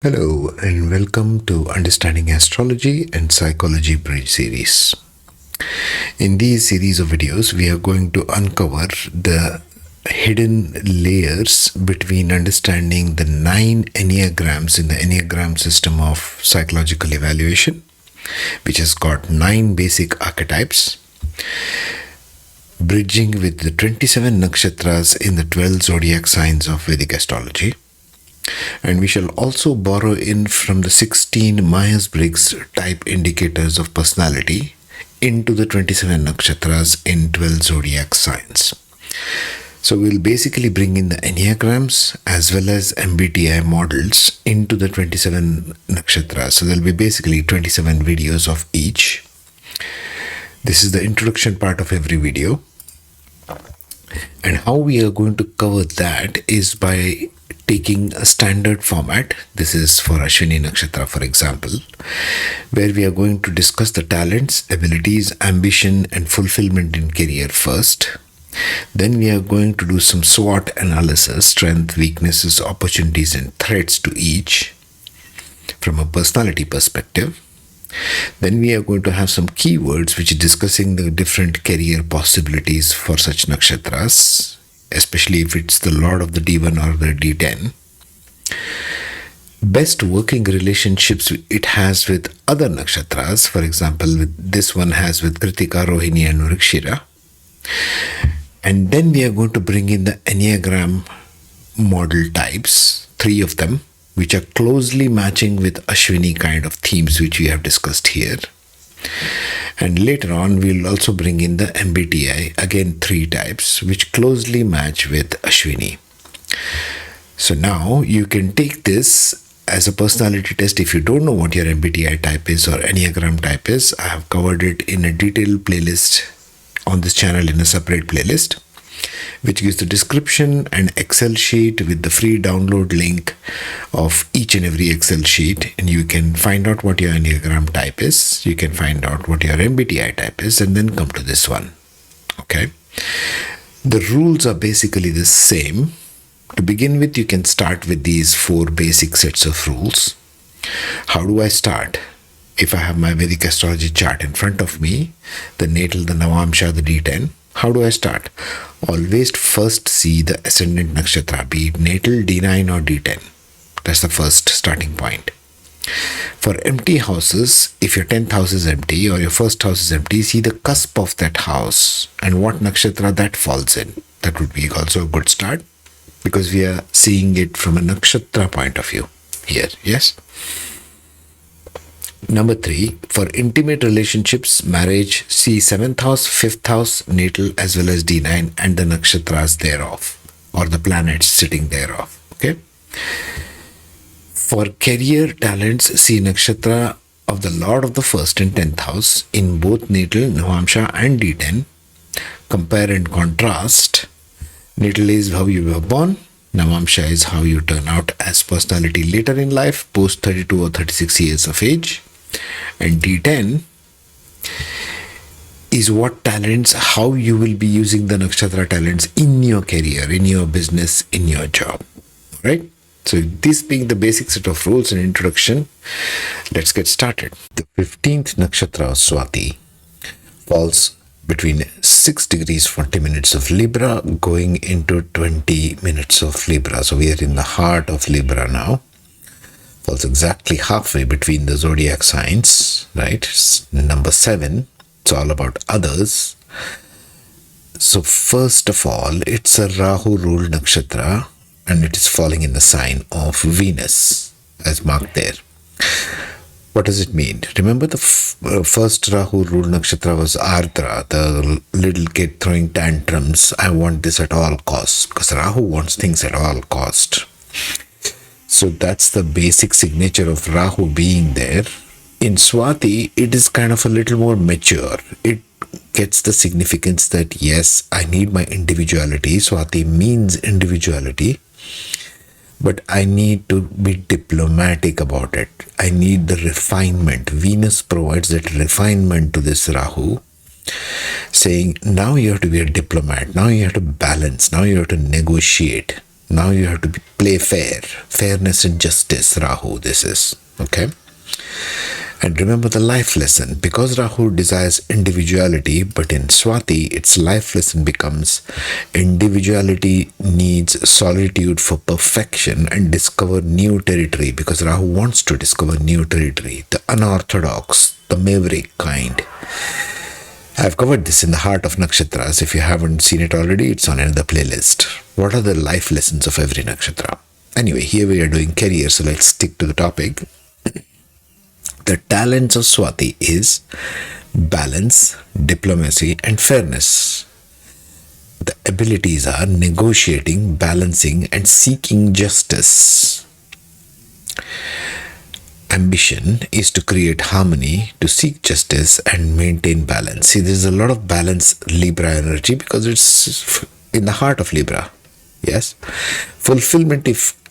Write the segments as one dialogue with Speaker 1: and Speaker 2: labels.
Speaker 1: Hello and welcome to Understanding Astrology and Psychology Bridge series. In these series of videos, we are going to uncover the hidden layers between understanding the 9 Enneagrams in the Enneagram system of psychological evaluation, which has got 9 basic archetypes, bridging with the 27 Nakshatras in the 12 zodiac signs of Vedic astrology. And we shall also borrow in from the 16 Myers-Briggs type indicators of personality into the 27 nakshatras in 12 zodiac signs. So we'll basically bring in the Enneagrams as well as MBTI models into the 27 nakshatras. So there'll be basically 27 videos of each. This is the introduction part of every video. And how we are going to cover that is by taking a standard format. This is for Ashwini Nakshatra, for example, where we are going to discuss the talents, abilities, ambition, and fulfillment in career first. Then we are going to do some SWOT analysis, strength, weaknesses, opportunities, and threats to each from a personality perspective. Then we are going to have some keywords which is discussing the different career possibilities for such nakshatras, especially if it's the Lord of the D1 or the D10. Best working relationships it has with other nakshatras, for example, this one has with Kritika, Rohini and Vrikshira. And then we are going to bring in the Enneagram model types, 3 of them, which are closely matching with Ashwini kind of themes which we have discussed here. And later on, we'll also bring in the MBTI, again 3 types, which closely match with Ashwini. So now you can take this as a personality test. If you don't know what your MBTI type is or Enneagram type is, I have covered it in a detailed playlist on this channel in a separate playlist, which gives the description and Excel sheet with the free download link of each and every Excel sheet. And you can find out what your Enneagram type is. You can find out what your MBTI type is and then come to this one. Okay. The rules are basically the same. To begin with, you can start with these 4 basic sets of rules. How do I start? If I have my Vedic astrology chart in front of me, the natal, the Navamsha, the D10, how do I start? Always first see the ascendant nakshatra, be it natal, D9 or D10. That's the first starting point. For empty houses, if your 10th house is empty or your first house is empty, see the cusp of that house and what nakshatra that falls in. That would be also a good start because we are seeing it from a nakshatra point of view here. Yes? Number 3, for intimate relationships, marriage, see 7th house, 5th house, natal as well as D9 and the nakshatras thereof or the planets sitting thereof. Okay. For career talents, see nakshatra of the Lord of the 1st and 10th house in both natal, Navamsha and D10. Compare and contrast. Natal is how you were born. Navamsha is how you turn out as personality later in life, post 32 or 36 years of age. And D10 is what talents, how you will be using the nakshatra talents in your career, in your business, in your job. Right? So this being the basic set of rules and introduction, let's get started. The 15th nakshatra of Swati falls between 6 degrees 40 minutes of Libra going into 20 minutes of Libra. So we are in the heart of Libra now. Falls exactly halfway between the zodiac signs, right? Number 7, it's all about others. So first of all, it's a Rahu ruled nakshatra and it is falling in the sign of Venus as marked there. What does it mean? Remember the first Rahu ruled nakshatra was Ardra, the little kid throwing tantrums. I want this at all costs because Rahu wants things at all cost. So that's the basic signature of Rahu being there. In Swati, it is kind of a little more mature. It gets the significance that yes, I need my individuality. Swati means individuality. But I need to be diplomatic about it. I need the refinement. Venus provides that refinement to this Rahu, saying now you have to be a diplomat. Now you have to balance. Now you have to negotiate. Now you have to play fair. Fairness and justice, Rahu, this is. Okay? And remember the life lesson. Because Rahu desires individuality, but in Swati, its life lesson becomes individuality needs solitude for perfection and discover new territory. Because Rahu wants to discover new territory, the unorthodox, the maverick kind. I've covered this in the Heart of Nakshatras. If you haven't seen it already, it's on another playlist. What are the life lessons of every nakshatra? Anyway, here we are doing career, so let's stick to the topic. The talents of Swati is balance, diplomacy, and fairness. The abilities are negotiating, balancing, and seeking justice. Ambition is to create harmony, to seek justice, and maintain balance. See, there's a lot of balance Libra energy because it's in the heart of Libra. Yes. Fulfillment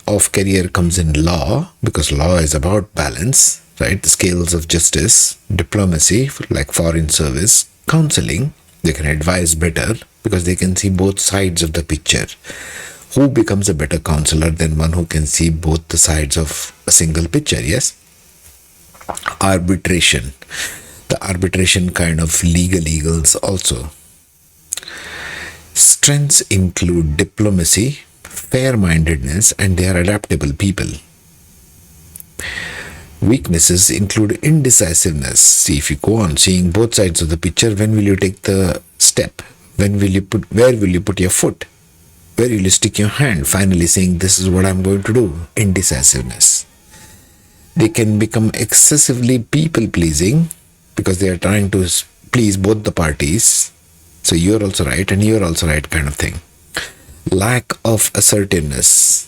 Speaker 1: of career comes in law, because law is about balance. Right, the scales of justice, diplomacy, like foreign service, counseling, they can advise better because they can see both sides of the picture. Who becomes a better counselor than one who can see both the sides of a single picture, yes? Arbitration, the arbitration kind of legal eagles also. Strengths include diplomacy, fair-mindedness, and they are adaptable people. Weaknesses include indecisiveness. See, if you go on seeing both sides of the picture, when will you take the step? Where will you put your foot? Where will you stick your hand? Finally saying, this is what I'm going to do. Indecisiveness. They can become excessively people-pleasing because they are trying to please both the parties. So you're also right and you're also right kind of thing. Lack of assertiveness.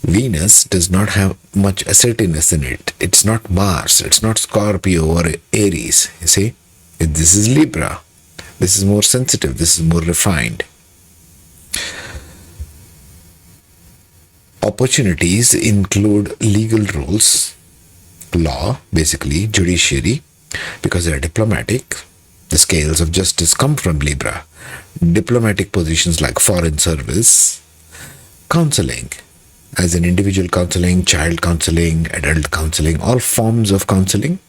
Speaker 1: Venus does not have much assertiveness in it. It's not Mars, it's not Scorpio or Aries, you see. This is Libra. This is more sensitive, this is more refined. Opportunities include legal roles, law, basically, judiciary, because they are diplomatic. The scales of justice come from Libra. Diplomatic positions like foreign service, counseling, as in individual counseling, child counseling, adult counseling, all forms of counseling.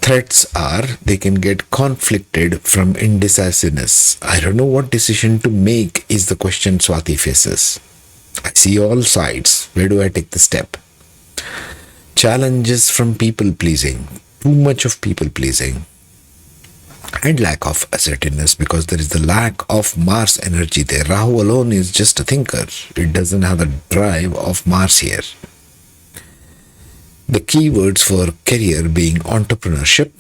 Speaker 1: Threats are they can get conflicted from indecisiveness. I don't know what decision to make is the question Swati faces. I see all sides. Where do I take the step? Challenges from people pleasing. Too much of people pleasing. And lack of assertiveness because there is the lack of Mars energy there. Rahu alone is just a thinker. It doesn't have the drive of Mars here. The keywords for career being entrepreneurship.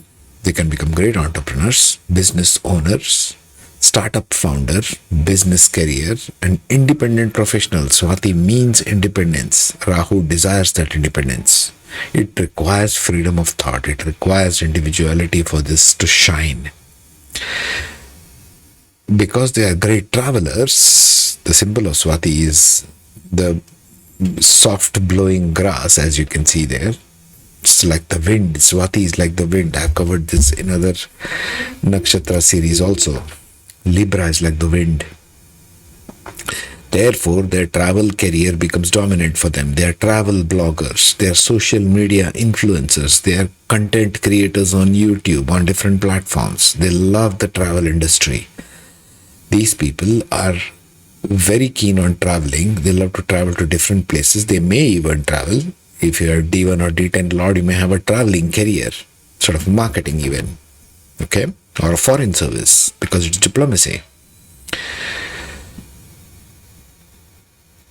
Speaker 1: They can become great entrepreneurs, business owners, startup founder, business career, and independent professional. Swati means independence. Rahu desires that independence. It requires freedom of thought. It requires individuality for this to shine. Because they are great travelers, the symbol of Swati is the soft blowing grass, as you can see there. It's like the wind. Swati is like the wind. I've covered this in other Nakshatra series also. Libra is like the wind. Therefore, their travel career becomes dominant for them. They are travel bloggers. They are social media influencers. They are content creators on YouTube, on different platforms. They love the travel industry. These people are very keen on traveling. They love to travel to different places. They may even travel. If you are D1 or D10 Lord, you may have a traveling career, sort of marketing even, okay? Or a foreign service, because it's diplomacy.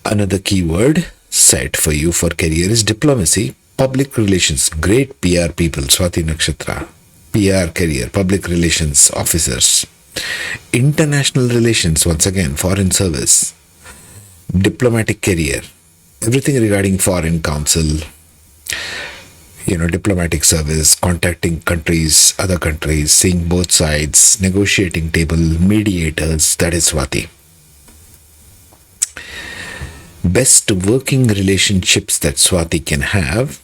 Speaker 1: Another keyword set for you for career is diplomacy, public relations, great PR people, Swati Nakshatra, PR career, public relations officers, international relations, once again, foreign service, diplomatic career, everything regarding foreign counsel, diplomatic service, contacting countries, other countries, seeing both sides, negotiating table, mediators, that is Swati. Best working relationships that Swati can have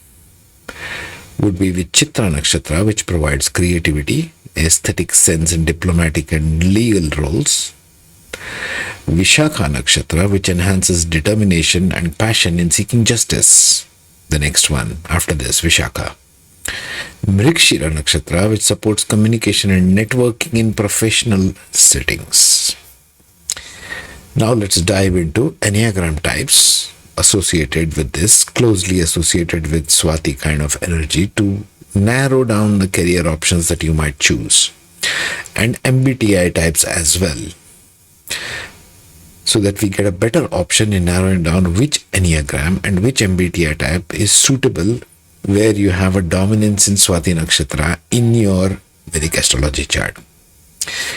Speaker 1: would be with Chitra Nakshatra, which provides creativity, aesthetic sense in diplomatic and legal roles. Vishakha Nakshatra, which enhances determination and passion in seeking justice. The next one after this, Vishakha. Mrigshira Nakshatra, which supports communication and networking in professional settings. Now let's dive into Enneagram types associated with this, closely associated with Swati kind of energy, to narrow down the career options that you might choose, and MBTI types as well, so that we get a better option in narrowing down which Enneagram and which MBTI type is suitable where you have a dominance in Swati Nakshatra in your Vedic astrology chart.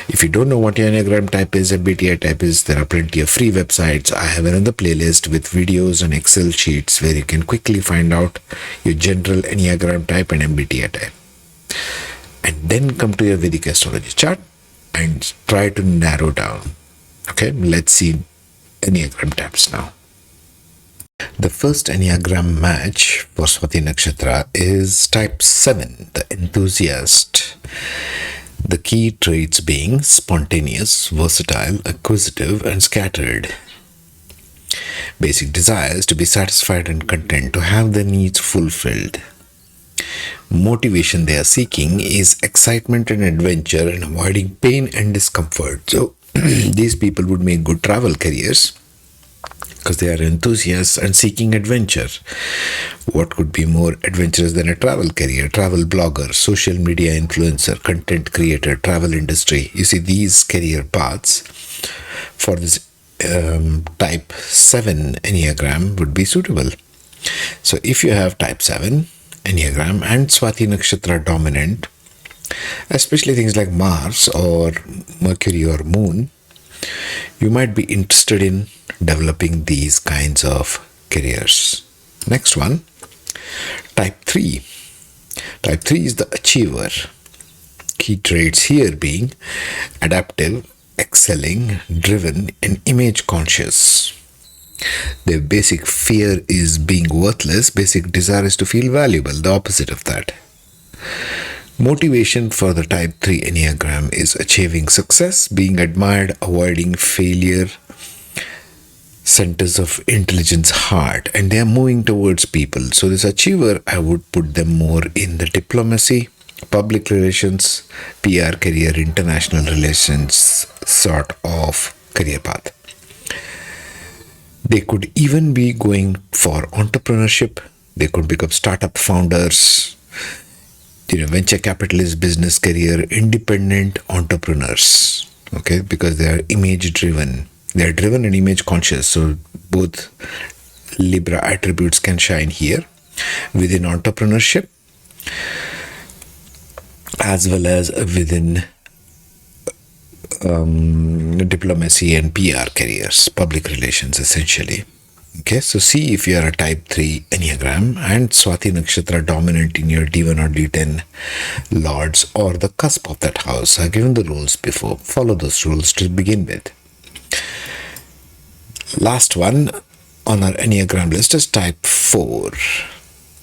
Speaker 1: If you don't know what your Enneagram type is, MBTI type is, there are plenty of free websites. I have another playlist with videos and Excel sheets where you can quickly find out your general Enneagram type and MBTI type. And then come to your Vedic astrology chart and try to narrow down. Okay, let's see Enneagram types now. The first Enneagram match for Swati Nakshatra is type 7, the enthusiast. The key traits being spontaneous, versatile, acquisitive, and scattered. Basic desires to be satisfied and content, to have their needs fulfilled. Motivation they are seeking is excitement and adventure and avoiding pain and discomfort. So these people would make good travel careers because they are enthusiasts and seeking adventure. What could be more adventurous than a travel career? Travel blogger, social media influencer, content creator, travel industry. You see, these career paths for this type 7 Enneagram would be suitable. So if you have type 7 Enneagram and Swati Nakshatra dominant, especially things like Mars or Mercury or Moon, you might be interested in developing these kinds of careers. Next one, type 3. Type 3 is the achiever. Key traits here being adaptive, excelling, driven, and image conscious. Their basic fear is being worthless. Basic desire is to feel valuable, the opposite of that. Motivation for the type 3 Enneagram is achieving success, being admired, avoiding failure, centers of intelligence heart, and they are moving towards people. So this achiever, I would put them more in the diplomacy, public relations, PR career, international relations sort of career path. They could even be going for entrepreneurship. They could become startup founders, venture capitalist, business career, independent entrepreneurs. Okay, because they are image driven. They are driven and image conscious. So both Libra attributes can shine here within entrepreneurship as well as within diplomacy and PR careers, public relations essentially. Okay, so see if you are a type 3 Enneagram and Swati Nakshatra dominant in your D1 or D10 lords or the cusp of that house. I've given the rules before. Follow those rules to begin with. Last one on our Enneagram list is type 4.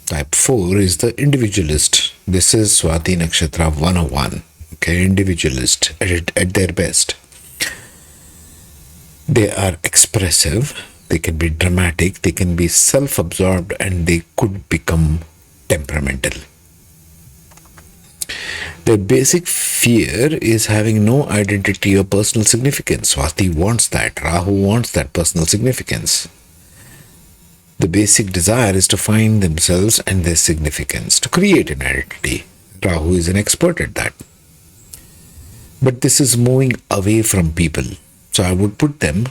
Speaker 1: Type 4 is the individualist. This is Swati Nakshatra 101. Okay, individualist at their best. They are expressive, they can be dramatic, they can be self-absorbed, and they could become temperamental. Their basic fear is having no identity or personal significance. Swati wants that. Rahu wants that personal significance. The basic desire is to find themselves and their significance, to create an identity. Rahu is an expert at that. But this is moving away from people. So I would put them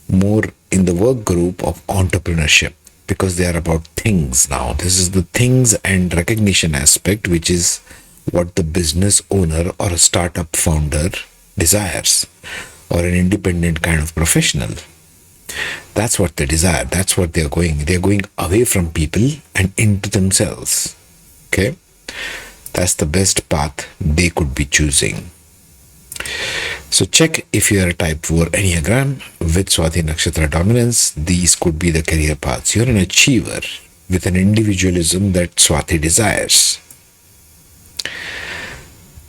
Speaker 1: more in the work group of entrepreneurship because they are about things now. This is the things and recognition aspect, which is what the business owner or a startup founder desires, or an independent kind of professional. That's what they desire. That's what they're going. They're going away from people and into themselves. Okay? That's the best path they could be choosing. So check if you are a type 4 Enneagram with Swati Nakshatra dominance. These could be the career paths. You're an achiever with an individualism that Swati desires.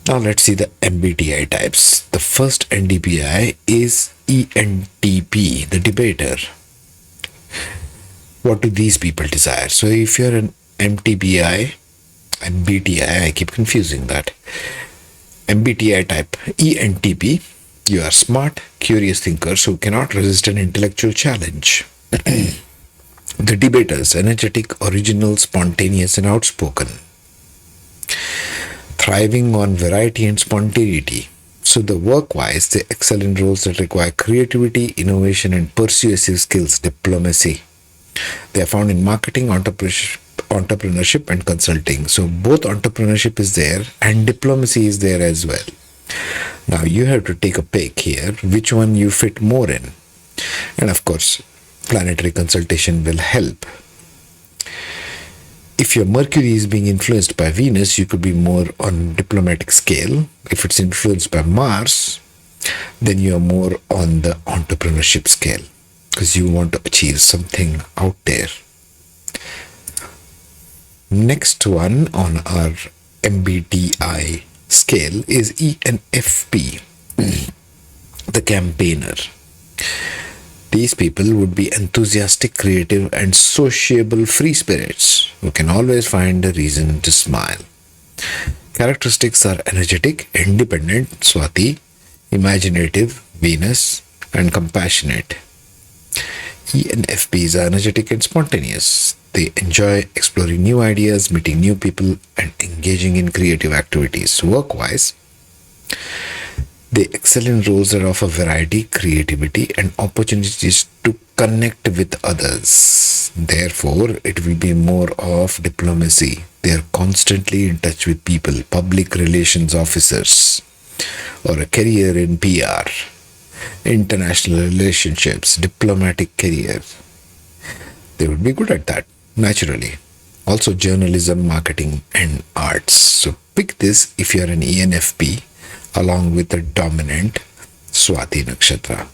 Speaker 1: Now let's see the MBTI types. The first NDPI is ENTP, the debater. What do these people desire? So if you're an MTBI, MBTI, I keep confusing that. MBTI type ENTP, you are smart, curious thinkers who cannot resist an intellectual challenge. The debaters, energetic, original, spontaneous, and outspoken. Thriving on variety and spontaneity. So the work-wise, they excel in roles that require creativity, innovation, and persuasive skills, diplomacy. They are found in marketing, entrepreneurship, and consulting. So both entrepreneurship is there and diplomacy is there as well. Now you have to take a pick here, which one you fit more in. And of course, planetary consultation will help. If your Mercury is being influenced by Venus, you could be more on diplomatic scale. If it's influenced by Mars, then you are more on the entrepreneurship scale because you want to achieve something out there. Next one on our MBTI scale is ENFP, the campaigner. These people would be enthusiastic, creative, and sociable free spirits who can always find a reason to smile. Characteristics are energetic, independent, Swati, imaginative, Venus, and compassionate. ENFPs are energetic and spontaneous. They enjoy exploring new ideas, meeting new people, and engaging in creative activities. Work-wise, they excel in roles that offer variety, creativity, and opportunities to connect with others. Therefore, it will be more of diplomacy. They are constantly in touch with people, public relations officers, or a career in PR, international relationships, diplomatic career. They would be good at that, naturally. Also, journalism, marketing, and arts. So pick this if you are an ENFP, along with the dominant Swati Nakshatra.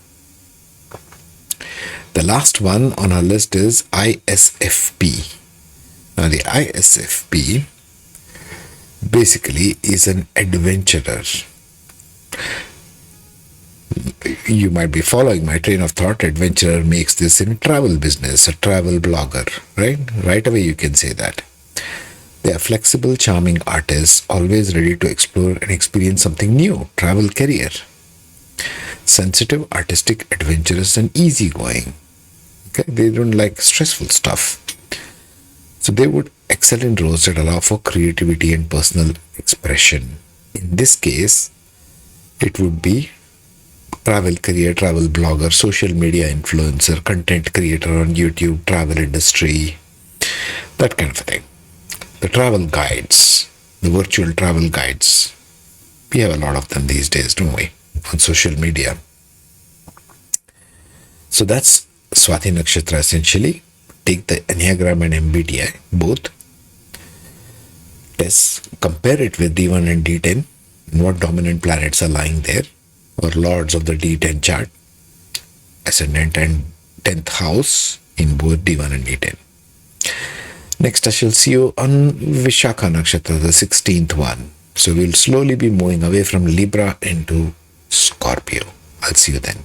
Speaker 1: The last one on our list is ISFP. Now the ISFP basically is an adventurer. You might be following my train of thought. Adventurer makes this in travel business, a travel blogger, right? Right away you can say that. They are flexible, charming artists, always ready to explore and experience something new. Travel career. Sensitive, artistic, adventurous, and easygoing. Okay? They don't like stressful stuff. So they would excel in roles that allow for creativity and personal expression. In this case, it would be travel career, travel blogger, social media influencer, content creator on YouTube, travel industry, that kind of a thing. The travel guides, the virtual travel guides. We have a lot of them these days, don't we? On social media. So that's Swati Nakshatra essentially. Take the Enneagram and MBTI, both. Compare it with D1 and D10, and what dominant planets are lying there, or lords of the D10 chart, ascendant and 10th house in both D1 and D10. Next, I shall see you on Vishakha Nakshatra, the 16th one. So we'll slowly be moving away from Libra into Scorpio. I'll see you then.